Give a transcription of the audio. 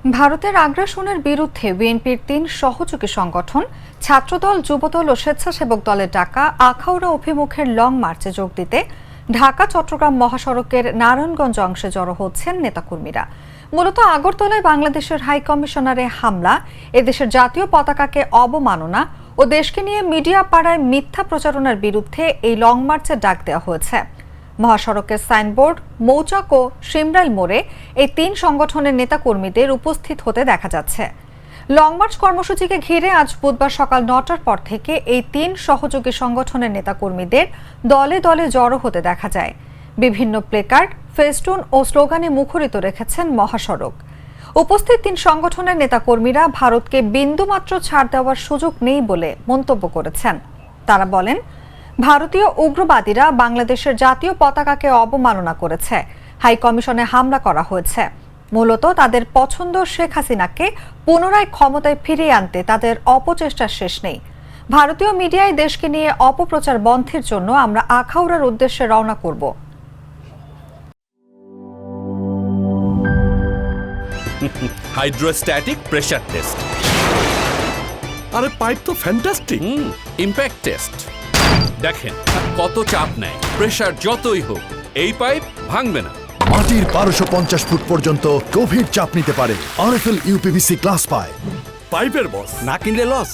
ভারতের আগ্রাসনের বিরুদ্ধে বিএনপির ৩ সহযোগী সংগঠন ছাত্রদল, যুবদল ও স্বেচ্ছাসেবক দলের ডাকা আখাউড়া অভিমুখের লং মার্চে যোগ দিতে ঢাকা-চট্টগ্রাম মহাসড়কের নারায়ণগঞ্জ অংশে জড়ো হচ্ছেন নেতাকর্মীরা। মূলত আগরতলায় বাংলাদেশের হাই কমিশনারে হামলা, এদেশের জাতীয় পতাকাকে অবমাননা ও দেশকে নিয়ে মিডিয়া পাড়ায় মিথ্যা প্রচারণার বিরুদ্ধে এই লং মার্চের ডাক দেওয়া হয়েছে। মহাসড়কের সাইনবোর্ড, মৌচাক ও শিমরাইল মোড়ে এই ৩ সংগঠনের নেতাকর্মীদের উপস্থিত হতে দেখা যাচ্ছে। লং মার্চ কর্মসূচিকে ঘিরে আজ বুধবার সকাল ৯টার পর থেকে এই ৩ সহযোগী সংগঠনের নেতাকর্মীদের দলে দলে জড়ো হতে দেখা যায়। বিভিন্ন প্লেকার্ড, ফেস্টুন ও স্লোগানে মুখরিত রেখেছেন মহাসড়ক। উপস্থিত ৩ সংগঠনের নেতাকর্মীরা ভারতকে বিন্দুমাত্র ছাড় দেওয়ার সুযোগ নেই বলে মন্তব্য করেছেন। তারা বলেন, ভারতীয় উগ্রবাদীরা বাংলাদেশের জাতীয় পতাকাকে অবমাননা করেছে, হাই কমিশনে হামলা করা হয়েছে। মূলত তাদের পছন্দ শেখ হাসিনাকে পুনরায় ক্ষমতায় ফিরিয়ে আনতে তাদের অপচেষ্টার শেষ নেই। ভারতীয় মিডিয়ায় দেশকে নিয়ে অপপ্রচার বন্ধের জন্য আমরা আখাউড়ার উদ্দেশ্যে রওনা করব। Hydrostatic pressure test. আরে পাইপ তো ফ্যান্টাস্টিক। Impact test. দেখেন কত চাপ নেয়, প্রেসার যতই হোক এই পাইপ ভাঙবে না। মাটির 1250 ফুট পর্যন্ত গভীর চাপ নিতে পারে আরএফএল ইউপিভিসি গ্লাস পাইপ। পাইপের বস, না কিনলে লস।